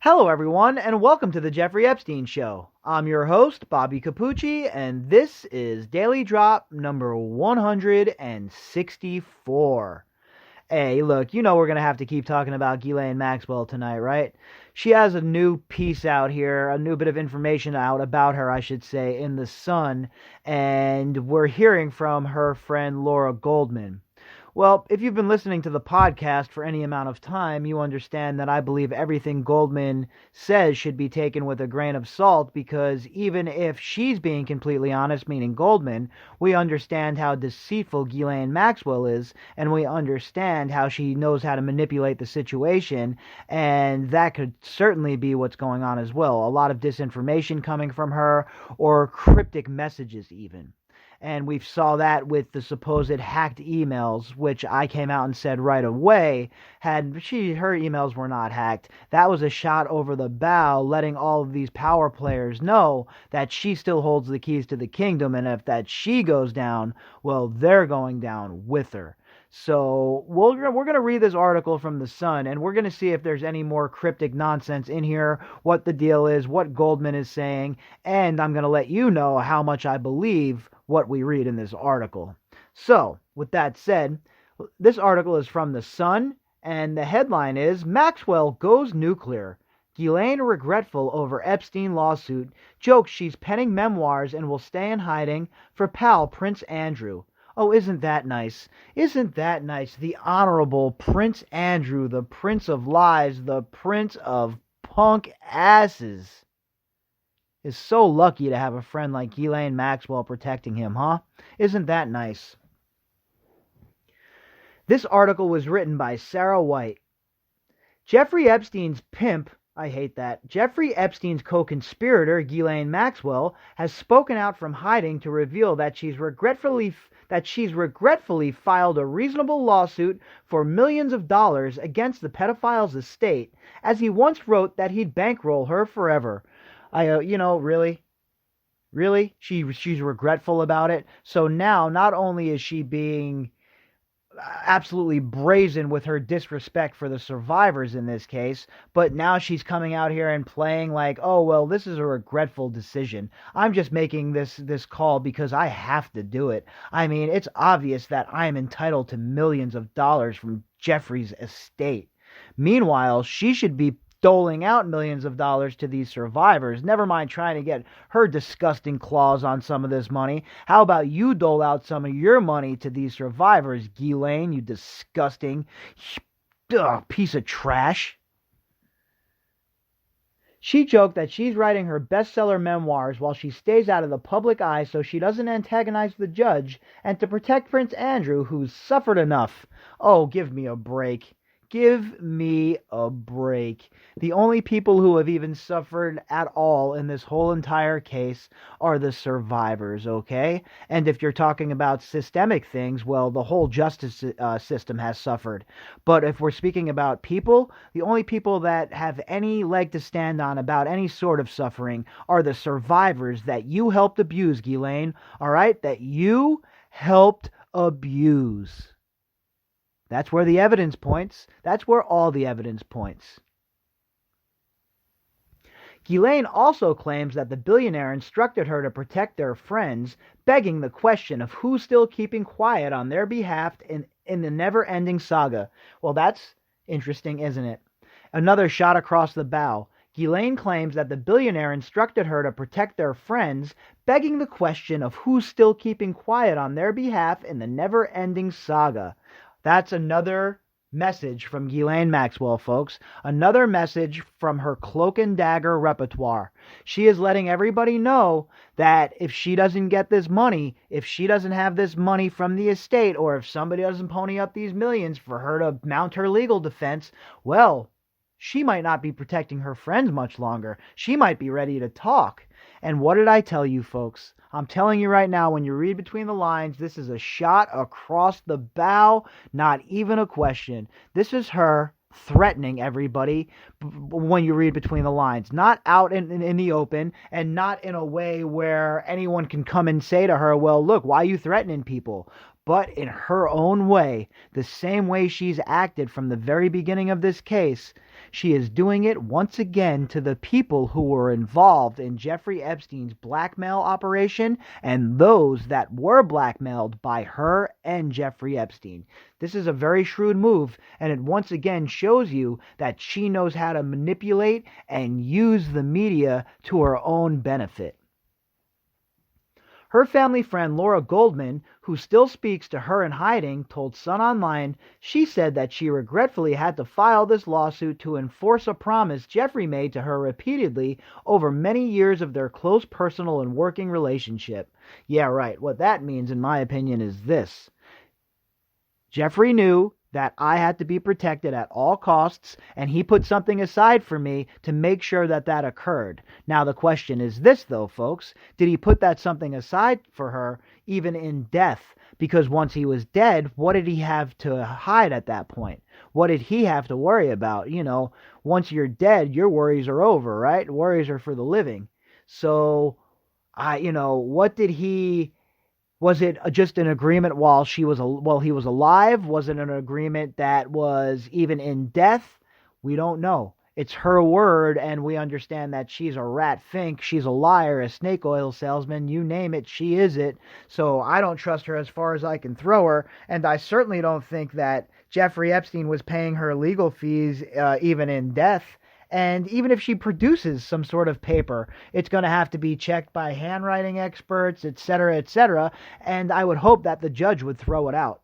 Hello, everyone, and welcome to the Jeffrey Epstein Show. I'm your host, Bobbycapucci, and this is Daily Drop number 164. Hey, look, we're going to have to keep talking about Ghislaine Maxwell tonight, right? She has a new piece out here, a new bit of information out about her, I should say, in The Sun, and we're hearing from her friend Laura Goldman. Well, if you've been listening to the podcast for any amount of time, you understand that I believe everything Goldman says should be taken with a grain of salt, because even if she's being completely honest, meaning Goldman, we understand how deceitful Ghislaine Maxwell is, and we understand how she knows how to manipulate the situation, and that could certainly be what's going on as well. A lot of disinformation coming from her, or cryptic messages even. And we saw that with the supposed hacked emails, which I came out and said right away, her emails were not hacked. That was a shot over the bow, letting all of these power players know that she still holds the keys to the kingdom, and if that she goes down, well, they're going down with her. So we're going to read this article from The Sun, and we're going to see if there's any more cryptic nonsense in here, what the deal is, what Goldman is saying, and I'm going to let you know how much I believe what we read in this article. So, with that said, this article is from The Sun, and the headline is, Maxwell Goes Nuclear. Ghislaine regretful over Epstein lawsuit, jokes she's penning memoirs and will stay in hiding for pal Prince Andrew. Oh, isn't that nice? Isn't that nice? The Honorable Prince Andrew, the Prince of Lies, the Prince of Punk Asses, is so lucky to have a friend like Ghislaine Maxwell protecting him, huh? Isn't that nice? This article was written by Sarah White. Jeffrey Epstein's pimp, I hate that, Jeffrey Epstein's co-conspirator, Ghislaine Maxwell, has spoken out from hiding to reveal that she's regretfully filed a reasonable lawsuit for millions of dollars against the pedophile's estate, as he once wrote that he'd bankroll her forever. Really? Really? She's regretful about it. So now, not only is she being absolutely brazen with her disrespect for the survivors in this case, but now she's coming out here and playing like, oh, well, this is a regretful decision. I'm just making this call because I have to do it. I mean, it's obvious that I'm entitled to millions of dollars from Jeffrey's estate. Meanwhile, she should be doling out millions of dollars to these survivors. Never mind trying to get her disgusting claws on some of this money. How about you dole out some of your money to these survivors, Ghislaine, you disgusting piece of trash? She joked that she's writing her bestseller memoirs while she stays out of the public eye so she doesn't antagonize the judge, and to protect Prince Andrew, who's suffered enough. Oh, give me a break. Give me a break. The only people who have even suffered at all in this whole entire case are the survivors, okay? And if you're talking about systemic things, well, the whole justice system has suffered. But if we're speaking about people, the only people that have any leg to stand on about any sort of suffering are the survivors that you helped abuse, Ghislaine, all right? That you helped abuse. That's where the evidence points. That's where all the evidence points. Ghislaine also claims that the billionaire instructed her to protect their friends, begging the question of who's still keeping quiet on their behalf in the never-ending saga. Well, that's interesting, isn't it? Another shot across the bow. Ghislaine claims that the billionaire instructed her to protect their friends, begging the question of who's still keeping quiet on their behalf in the never-ending saga. That's another message from Ghislaine Maxwell, folks. Another message from her cloak and dagger repertoire. She is letting everybody know that if she doesn't get this money, if she doesn't have this money from the estate, or if somebody doesn't pony up these millions for her to mount her legal defense, well, she might not be protecting her friends much longer. She might be ready to talk. And what did I tell you, folks? I'm telling you right now, when you read between the lines, this is a shot across the bow, not even a question. This is her threatening everybody when you read between the lines. Not out in the open, and not in a way where anyone can come and say to her, well, look, why are you threatening people? but in her own way, the same way she's acted from the very beginning of this case, she is doing it once again to the people who were involved in Jeffrey Epstein's blackmail operation and those that were blackmailed by her and Jeffrey Epstein. This is a very shrewd move, and it once again shows you that she knows how to manipulate and use the media to her own benefit. Her family friend Laura Goldman, who still speaks to her in hiding, told Sun Online she said that she regretfully had to file this lawsuit to enforce a promise Jeffrey made to her repeatedly over many years of their close personal and working relationship. Yeah, right. What that means, in my opinion, is this. Jeffrey knew that I had to be protected at all costs, and he put something aside for me to make sure that that occurred. Now the question is this, though, folks. Did he put that something aside for her even in death? Because once he was dead, what did he have to hide at that point? What did he have to worry about? You know, once you're dead, your worries are over, right? Worries are for the living. So, what did he... Was it just an agreement while he was alive? Was it an agreement that was even in death? We don't know. It's her word, and we understand that she's a rat fink, she's a liar, a snake oil salesman, you name it, she is it. So I don't trust her as far as I can throw her, and I certainly don't think that Jeffrey Epstein was paying her legal fees even in death. And even if she produces some sort of paper, it's going to have to be checked by handwriting experts, etc., etc., and I would hope that the judge would throw it out.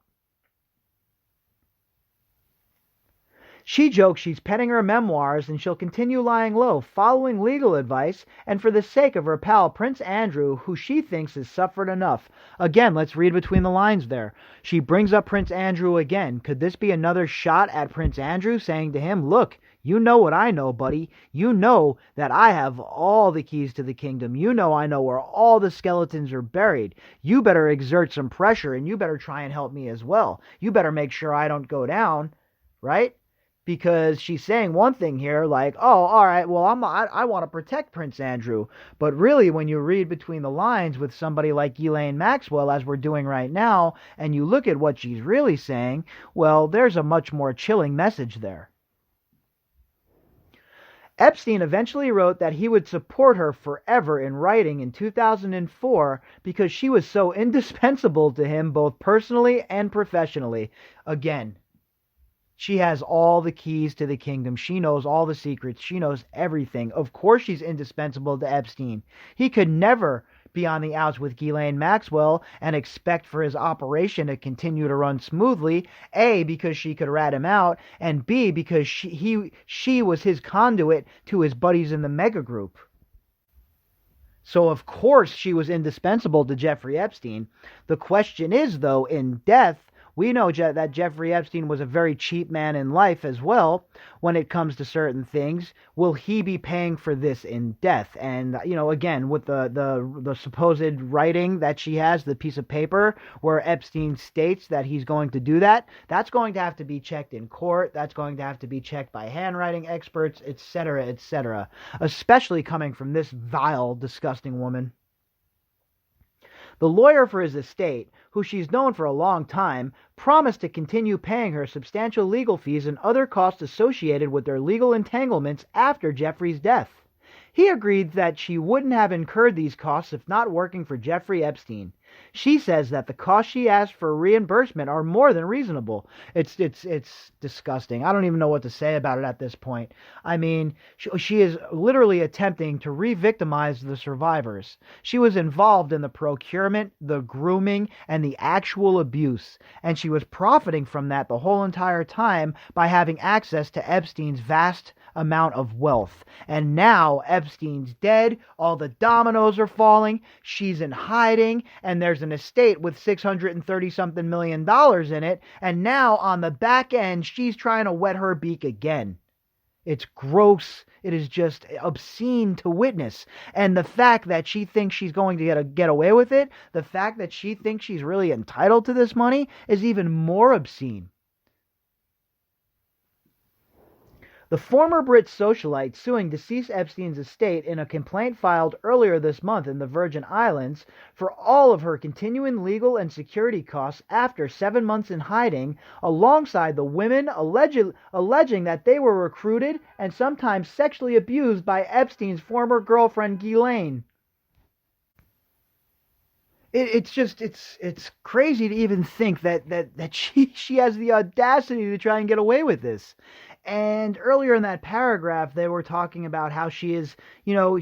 She jokes she's penning her memoirs and she'll continue lying low, following legal advice, and for the sake of her pal Prince Andrew, who she thinks has suffered enough. Again, let's read between the lines there. She brings up Prince Andrew again. Could this be another shot at Prince Andrew, saying to him, look, you know what I know, buddy. You know that I have all the keys to the kingdom. You know I know where all the skeletons are buried. You better exert some pressure, and you better try and help me as well. You better make sure I don't go down, right? Because she's saying one thing here, like, oh, all right, well, I want to protect Prince Andrew. But really, when you read between the lines with somebody like Ghislaine Maxwell, as we're doing right now, and you look at what she's really saying, well, there's a much more chilling message there. Epstein eventually wrote that he would support her forever in writing in 2004 because she was so indispensable to him both personally and professionally. Again, she has all the keys to the kingdom. She knows all the secrets. She knows everything. Of course she's indispensable to Epstein. He could never be on the outs with Ghislaine Maxwell and expect for his operation to continue to run smoothly, A, because she could rat him out, and B, because she was his conduit to his buddies in the mega group. So of course she was indispensable to Jeffrey Epstein. The question is, though, in death, we know that Jeffrey Epstein was a very cheap man in life as well when it comes to certain things. Will he be paying for this in death? And, again, with the supposed writing that she has, the piece of paper where Epstein states that he's going to do that, that's going to have to be checked in court. That's going to have to be checked by handwriting experts, etc., etc., especially coming from this vile, disgusting woman. The lawyer for his estate, who she's known for a long time, promised to continue paying her substantial legal fees and other costs associated with their legal entanglements after Jeffrey's death. He agreed that she wouldn't have incurred these costs if not working for Jeffrey Epstein. She says that the costs she asked for reimbursement are more than reasonable. It's disgusting. I don't even know what to say about it at this point. I mean, she is literally attempting to re-victimize the survivors. She was involved in the procurement, the grooming, and the actual abuse, and she was profiting from that the whole entire time by having access to Epstein's vast amount of wealth. And now Epstein's dead, all the dominoes are falling, she's in hiding, and there's an estate with $630-something million in it, and now on the back end she's trying to wet her beak again. It's gross. It is just obscene to witness. And the fact that she thinks she's going to get away with it, the fact that she thinks she's really entitled to this money is even more obscene. The former Brit socialite suing deceased Epstein's estate in a complaint filed earlier this month in the Virgin Islands for all of her continuing legal and security costs after 7 months in hiding, alongside the women alleging that they were recruited and sometimes sexually abused by Epstein's former girlfriend Ghislaine. It's crazy to even think that she has the audacity to try and get away with this. And earlier in that paragraph, they were talking about how she is,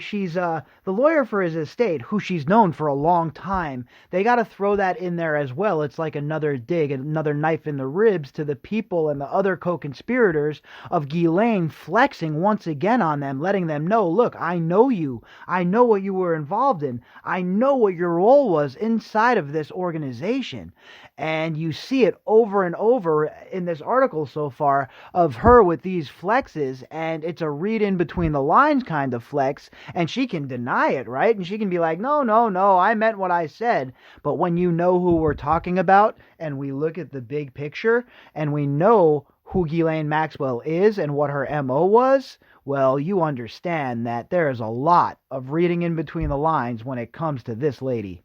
she's the lawyer for his estate, who she's known for a long time. They got to throw that in there as well. It's like another dig, another knife in the ribs to the people and the other co-conspirators of Ghislaine, flexing once again on them, letting them know, look, I know you. I know what you were involved in. I know what your role was inside of this organization. And you see it over and over in this article so far of her with these flexes, and it's a read in between the lines kind of flex, and she can deny it, right? And she can be like, no, I meant what I said. But when you know who we're talking about, and we look at the big picture, and we know who Ghislaine Maxwell is and what her MO was, well, you understand that there is a lot of reading in between the lines when it comes to this lady.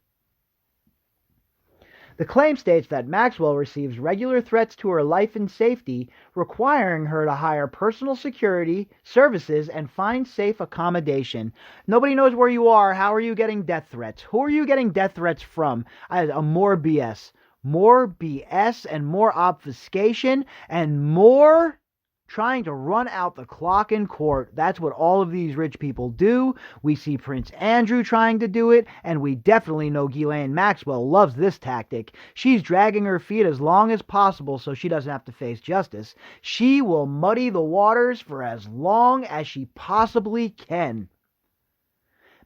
The claim states that Maxwell receives regular threats to her life and safety, requiring her to hire personal security, services, and find safe accommodation. Nobody knows where you are. How are you getting death threats? Who are you getting death threats from? More BS. More BS and more obfuscation and more trying to run out the clock in court. That's what all of these rich people do. We see Prince Andrew trying to do it, and we definitely know Ghislaine Maxwell loves this tactic. She's dragging her feet as long as possible so she doesn't have to face justice. She will muddy the waters for as long as she possibly can.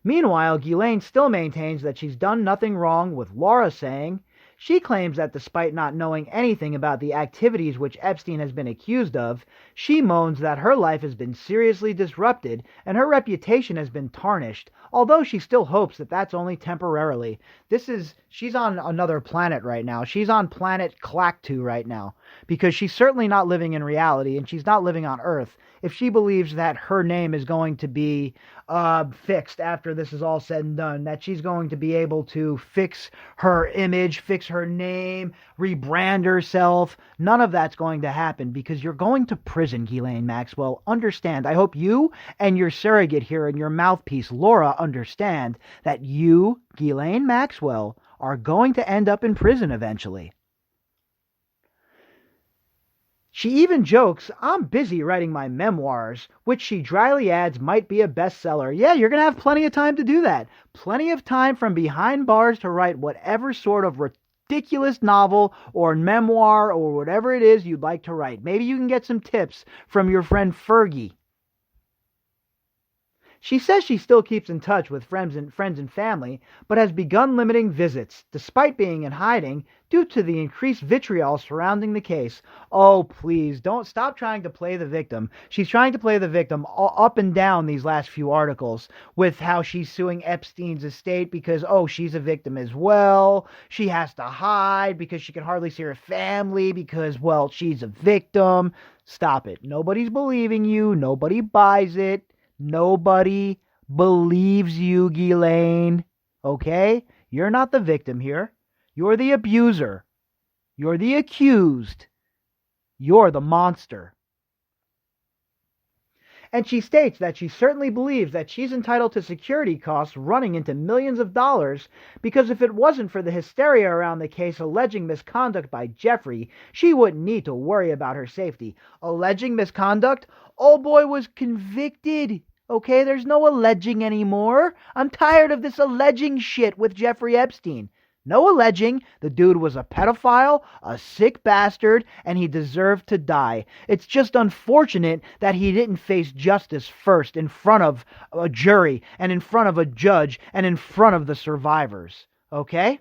Meanwhile, Ghislaine still maintains that she's done nothing wrong, with Laura saying, she claims that despite not knowing anything about the activities which Epstein has been accused of, she moans that her life has been seriously disrupted and her reputation has been tarnished, although she still hopes that that's only temporarily. She's on another planet right now. She's on planet Clactu right now, because she's certainly not living in reality, and she's not living on Earth. If she believes that her name is going to be fixed after this is all said and done, that she's going to be able to fix her image, fix her name, rebrand herself, none of that's going to happen, because you're going to prison, Ghislaine Maxwell. Understand. I hope you and your surrogate here and your mouthpiece, Laura, understand that you, Ghislaine Maxwell, are going to end up in prison eventually. She even jokes, I'm busy writing my memoirs, which she dryly adds might be a bestseller. Yeah, you're going to have plenty of time to do that. Plenty of time from behind bars to write whatever sort of ridiculous novel or memoir or whatever it is you'd like to write. Maybe you can get some tips from your friend Fergie. She says she still keeps in touch with friends and family, but has begun limiting visits, despite being in hiding, due to the increased vitriol surrounding the case. Oh, please, don't stop trying to play the victim. She's trying to play the victim up and down these last few articles, with how she's suing Epstein's estate because, she's a victim as well. She has to hide because she can hardly see her family because, she's a victim. Stop it. Nobody's believing you. Nobody buys it. Nobody believes you, Ghislaine. Okay? You're not the victim here. You're the abuser. You're the accused. You're the monster. And she states that she certainly believes that she's entitled to security costs running into millions of dollars, because if it wasn't for the hysteria around the case alleging misconduct by Jeffrey, she wouldn't need to worry about her safety. Alleging misconduct? Old boy was convicted. Okay, there's no alleging anymore. I'm tired of this alleging shit with Jeffrey Epstein. No alleging. The dude was a pedophile, a sick bastard, and he deserved to die. It's just unfortunate that he didn't face justice first in front of a jury and in front of a judge and in front of the survivors. Okay?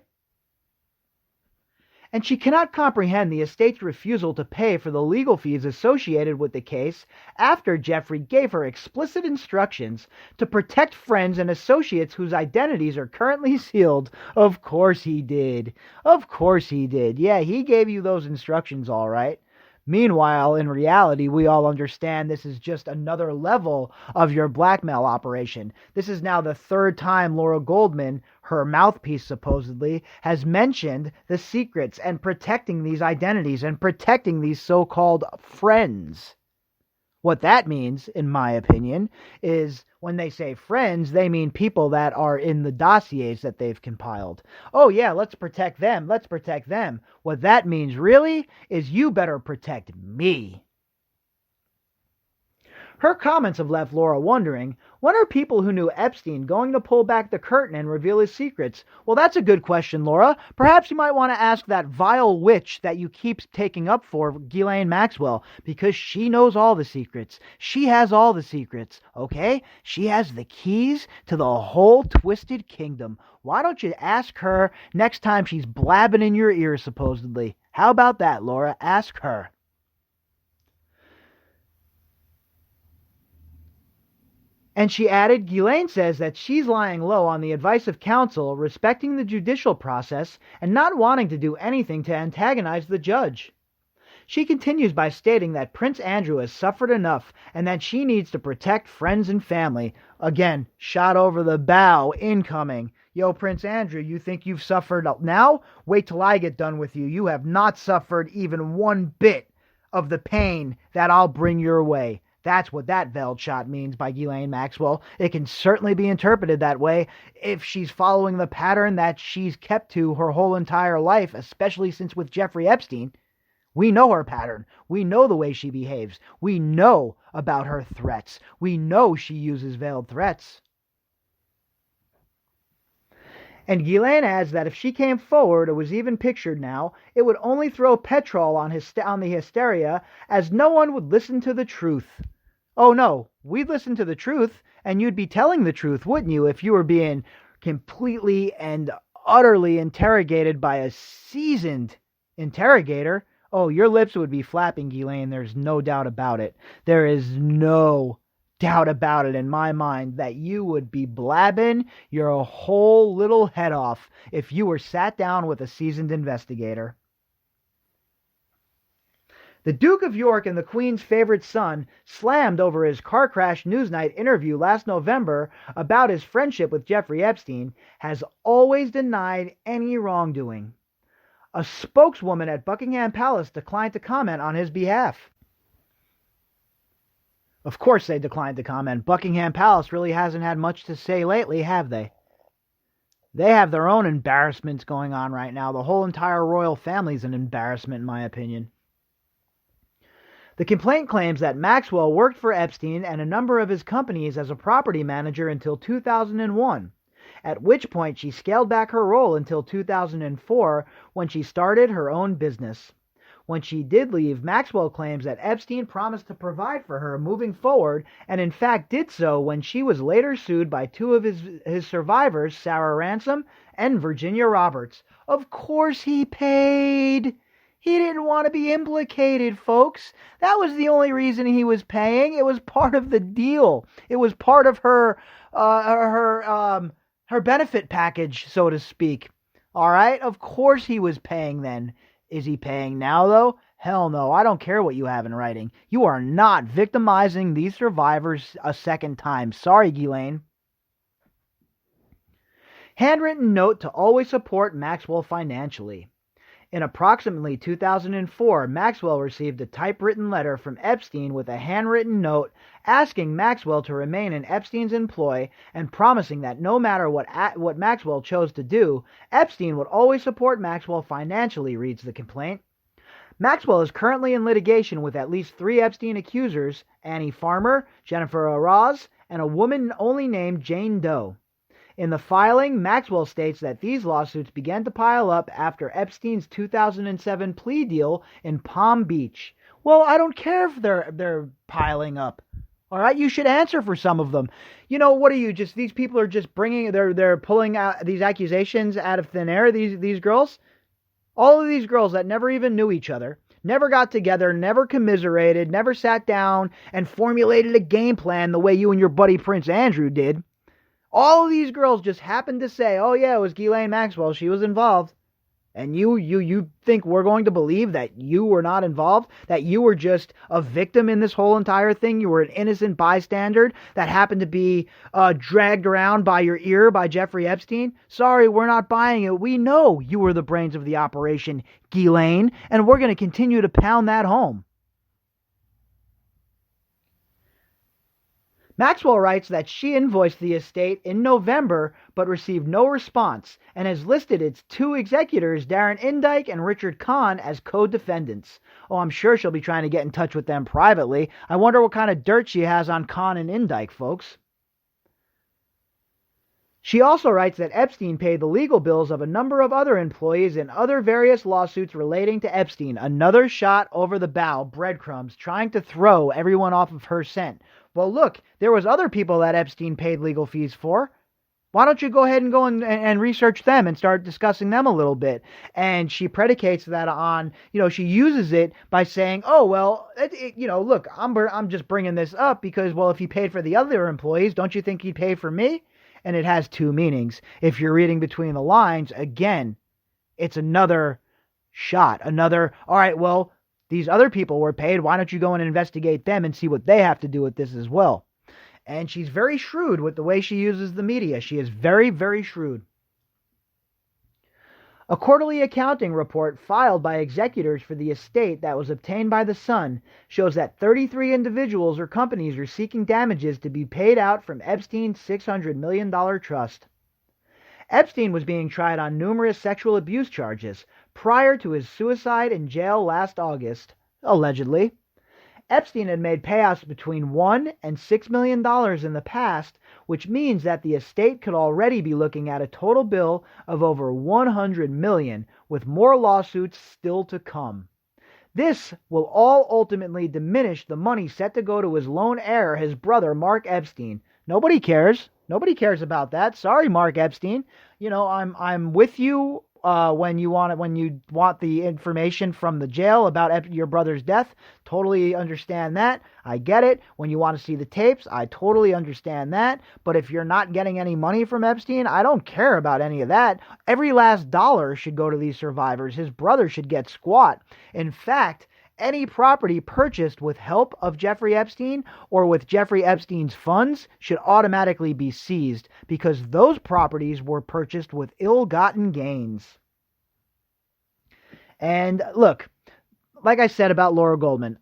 And she cannot comprehend the estate's refusal to pay for the legal fees associated with the case after Jeffrey gave her explicit instructions to protect friends and associates whose identities are currently sealed. Of course he did. Of course he did. Yeah, he gave you those instructions, all right. Meanwhile, in reality, we all understand this is just another level of your blackmail operation. This is now the third time Laura Goldman, her mouthpiece supposedly, has mentioned the secrets and protecting these identities and protecting these so-called friends. What that means, in my opinion, is when they say friends, they mean people that are in the dossiers that they've compiled. Oh yeah, let's protect them. Let's protect them. What that means really is you better protect me. Her comments have left Laura wondering, when are people who knew Epstein going to pull back the curtain and reveal his secrets? Well, that's a good question, Laura. Perhaps you might want to ask that vile witch that you keep taking up for, Ghislaine Maxwell, because she knows all the secrets. She has all the secrets, okay? She has the keys to the whole twisted kingdom. Why don't you ask her next time she's blabbing in your ear, supposedly? How about that, Laura? Ask her. And she added, Ghislaine says that she's lying low on the advice of counsel, respecting the judicial process, and not wanting to do anything to antagonize the judge. She continues by stating that Prince Andrew has suffered enough and that she needs to protect friends and family. Again, shot over the bow, incoming. Yo, Prince Andrew, you think you've suffered now? Wait till I get done with you. You have not suffered even one bit of the pain that I'll bring your way. That's what that veiled shot means by Ghislaine Maxwell. It can certainly be interpreted that way if she's following the pattern that she's kept to her whole entire life, especially since with Jeffrey Epstein. We know her pattern. We know the way she behaves. We know about her threats. We know she uses veiled threats. And Ghislaine adds that if she came forward or was even pictured now, it would only throw petrol on the hysteria, as no one would listen to the truth. Oh no, we'd listen to the truth, and you'd be telling the truth, wouldn't you, if you were being completely and utterly interrogated by a seasoned interrogator? Oh, your lips would be flapping, Ghislaine, there's no doubt about it. There is no doubt about it in my mind that you would be blabbing your whole little head off if you were sat down with a seasoned investigator. The Duke of York and the Queen's favorite son slammed over his car crash Newsnight interview last November about his friendship with Jeffrey Epstein, has always denied any wrongdoing. A spokeswoman at Buckingham Palace declined to comment on his behalf. Of course they declined to comment. Buckingham Palace really hasn't had much to say lately, have they? They have their own embarrassments going on right now. The whole entire royal family is an embarrassment, in my opinion. The complaint claims that Maxwell worked for Epstein and a number of his companies as a property manager until 2001, at which point she scaled back her role until 2004 when she started her own business. When she did leave, Maxwell claims that Epstein promised to provide for her moving forward, and in fact did so when she was later sued by two of his survivors, Sarah Ransom and Virginia Roberts. Of course he paid! He didn't want to be implicated, folks. That was the only reason he was paying. It was part of the deal. It was part of her benefit package, so to speak. All right? Of course he was paying then. Is he paying now, though? Hell no. I don't care what you have in writing. You are not victimizing these survivors a second time. Sorry, Ghislaine. Handwritten note to always support Maxwell financially. In approximately 2004, Maxwell received a typewritten letter from Epstein with a handwritten note asking Maxwell to remain in Epstein's employ and promising that no matter what Maxwell chose to do, Epstein would always support Maxwell financially, reads the complaint. Maxwell is currently in litigation with at least 3 Epstein accusers, Annie Farmer, Jennifer Araz, and a woman only named Jane Doe. In the filing, Maxwell states that these lawsuits began to pile up after Epstein's 2007 plea deal in Palm Beach. Well, I don't care if they're piling up. All right, you should answer for some of them. You know, what are you, just, these people are just they're pulling out these accusations out of thin air, these girls? All of these girls that never even knew each other, never got together, never commiserated, never sat down and formulated a game plan the way you and your buddy Prince Andrew did. All of these girls just happened to say, oh yeah, it was Ghislaine Maxwell, she was involved. And you think we're going to believe that you were not involved? That you were just a victim in this whole entire thing? You were an innocent bystander that happened to be dragged around by your ear by Jeffrey Epstein? Sorry, we're not buying it. We know you were the brains of the operation, Ghislaine, and we're going to continue to pound that home. Maxwell writes that she invoiced the estate in November but received no response and has listed its two executors, Darren Indyke and Richard Kahn, as co-defendants. Oh, I'm sure she'll be trying to get in touch with them privately. I wonder what kind of dirt she has on Kahn and Indyke, folks. She also writes that Epstein paid the legal bills of a number of other employees in other various lawsuits relating to Epstein. Another shot over the bow, breadcrumbs, trying to throw everyone off of her scent. Well, look, there was other people that Epstein paid legal fees for. Why don't you go ahead and go and research them and start discussing them a little bit? And she predicates that on, she uses it by saying, oh, well, look, I'm just bringing this up because, well, if he paid for the other employees, don't you think he'd pay for me? And it has two meanings. If you're reading between the lines, again, it's another shot. All right, well, these other people were paid. Why don't you go and investigate them and see what they have to do with this as well? And she's very shrewd with the way she uses the media. She is very, very shrewd. A quarterly accounting report filed by executors for the estate that was obtained by The Sun shows that 33 individuals or companies are seeking damages to be paid out from Epstein's $600 million trust. Epstein was being tried on numerous sexual abuse charges prior to his suicide in jail last August, allegedly. Epstein had made payouts between $1 and $6 million in the past, which means that the estate could already be looking at a total bill of over $100 million, with more lawsuits still to come. This will all ultimately diminish the money set to go to his lone heir, his brother, Mark Epstein. Nobody cares. Nobody cares about that. Sorry, Mark Epstein. I'm with you when you want the information from the jail about your brother's death. Totally understand that. I get it. When you want to see the tapes, I totally understand that. But if you're not getting any money from Epstein, I don't care about any of that. Every last dollar should go to these survivors. His brother should get squat. In fact, any property purchased with help of Jeffrey Epstein or with Jeffrey Epstein's funds should automatically be seized because those properties were purchased with ill-gotten gains. And look, like I said about Laura Goldman,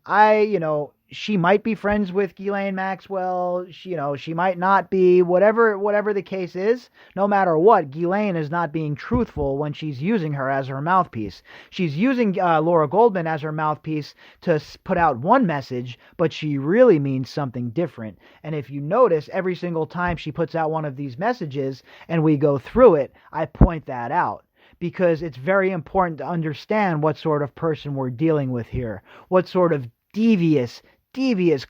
she might be friends with Ghislaine Maxwell. She might not be. Whatever the case is, no matter what, Ghislaine is not being truthful when she's using her as her mouthpiece. She's using Laura Goldman as her mouthpiece to put out one message, but she really means something different. And if you notice, every single time she puts out one of these messages and we go through it, I point that out. Because it's very important to understand what sort of person we're dealing with here. What sort of devious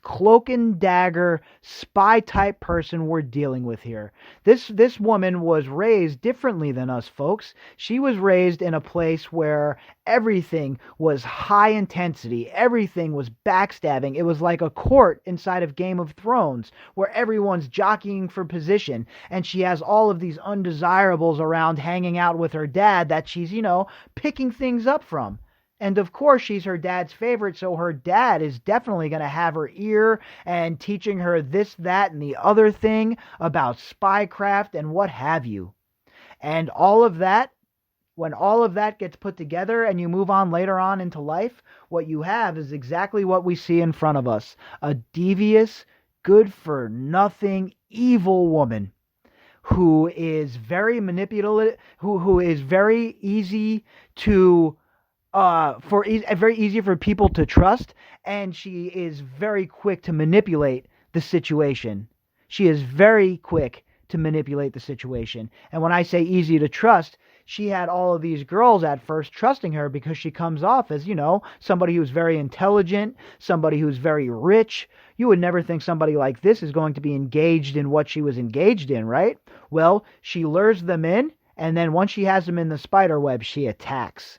cloak and dagger spy type person we're dealing with here. This woman was raised differently than us folks. She was raised in a place where everything was high intensity. Everything was backstabbing. It was like a court inside of Game of Thrones where everyone's jockeying for position, and she has all of these undesirables around hanging out with her dad that she's, picking things up from. And of course, she's her dad's favorite, so her dad is definitely going to have her ear and teaching her this, that, and the other thing about spycraft and what have you. And all of that, when all of that gets put together and you move on later on into life, what you have is exactly what we see in front of us. A devious, good-for-nothing, evil woman who is very manipulative, who is very easy to... very easy for people to trust, and she is very quick to manipulate the situation. She is very quick to manipulate the situation. And when I say easy to trust, she had all of these girls at first trusting her because she comes off as, somebody who's very intelligent, somebody who's very rich. You would never think somebody like this is going to be engaged in what she was engaged in, right? Well, she lures them in, and then once she has them in the spider web, she attacks.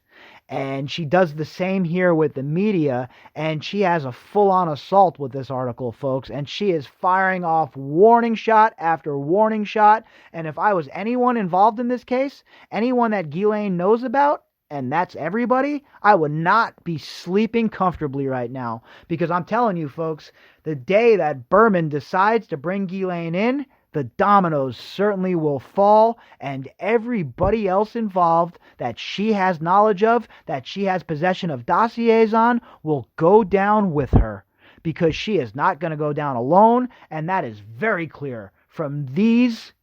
And she does the same here with the media, and she has a full-on assault with this article, folks, and she is firing off warning shot after warning shot. And if I was anyone involved in this case, anyone that Ghislaine knows about, and that's everybody, I would not be sleeping comfortably right now. Because I'm telling you, folks, the day that Berman decides to bring Ghislaine in, the dominoes certainly will fall, and everybody else involved that she has knowledge of, that she has possession of dossiers on, will go down with her. Because she is not going to go down alone, and that is very clear from these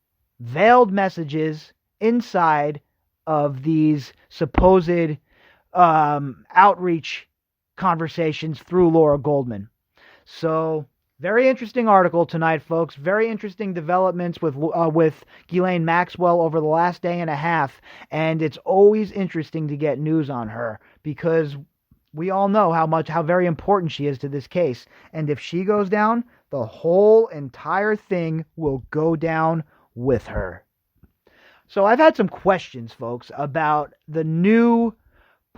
veiled messages inside of these supposed outreach conversations through Laura Goldman. So, very interesting article tonight, folks. Very interesting developments with Ghislaine Maxwell over the last day and a half, and it's always interesting to get news on her because we all know how very important she is to this case, and if she goes down, the whole entire thing will go down with her. So I've had some questions, folks, about the new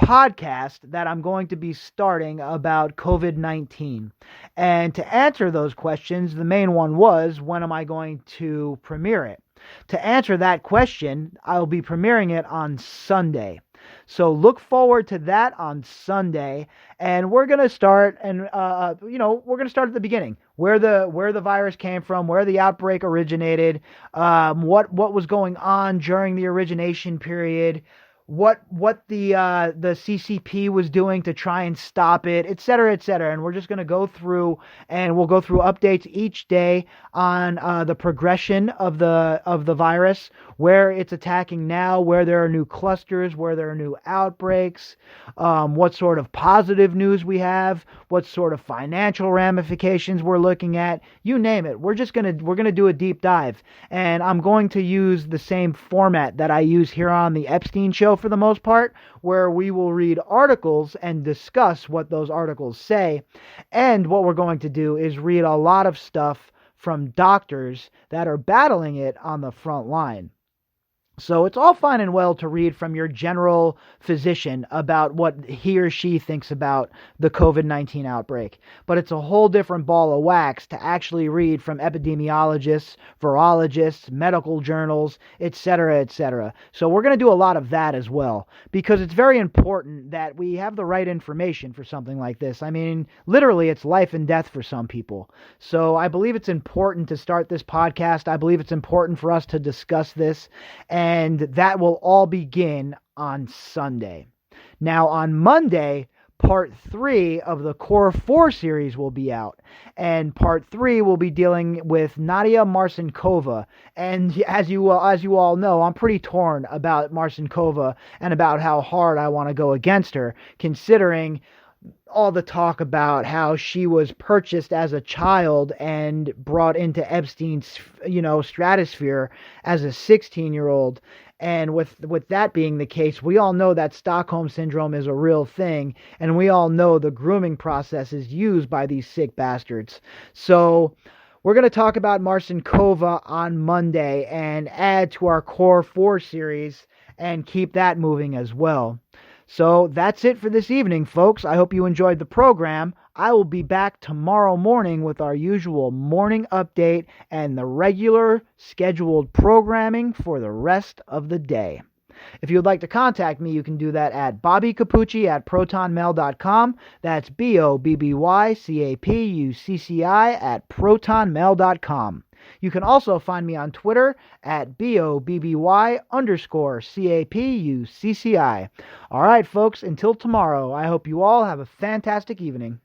podcast that I'm going to be starting about COVID-19. And to answer those questions, the main one was, when am I going to premiere it? To answer that question, I'll be premiering it on Sunday. So look forward to that on Sunday, and we're going to start, and we're going to start at the beginning, where the virus came from, where the outbreak originated, what was going on during the origination period, what the CCP was doing to try and stop it, et cetera, and we're just going to go through, and we'll go through updates each day on the progression of the virus, where it's attacking now, where there are new clusters, where there are new outbreaks, what sort of positive news we have, what sort of financial ramifications we're looking at, you name it. We're gonna do a deep dive, and I'm going to use the same format that I use here on the Epstein show for the most part, where we will read articles and discuss what those articles say, and what we're going to do is read a lot of stuff from doctors that are battling it on the front line. So it's all fine and well to read from your general physician about what he or she thinks about the COVID-19 outbreak. But it's a whole different ball of wax to actually read from epidemiologists, virologists, medical journals, etc., etc. So we're going to do a lot of that as well, because it's very important that we have the right information for something like this. I mean, literally, it's life and death for some people. So I believe it's important to start this podcast. I believe it's important for us to discuss this, and that will all begin on Sunday. Now, on Monday, Part 3 of the Core 4 series will be out, and Part 3 will be dealing with Nadia Marcinkova. And as you all know, I'm pretty torn about Marcinkova and about how hard I want to go against her, considering all the talk about how she was purchased as a child and brought into Epstein's, stratosphere as a 16-year-old. And with that being the case, we all know that Stockholm Syndrome is a real thing, and we all know the grooming process is used by these sick bastards. So we're going to talk about Marcinkova on Monday and add to our Core 4 series and keep that moving as well. So that's it for this evening, folks. I hope you enjoyed the program. I will be back tomorrow morning with our usual morning update and the regular scheduled programming for the rest of the day. If you would like to contact me, you can do that at bobbycapucci@protonmail.com. That's BOBBYCAPUCCI@protonmail.com. You can also find me on Twitter at BOBBY_CAPUCCI. All right, folks, until tomorrow, I hope you all have a fantastic evening.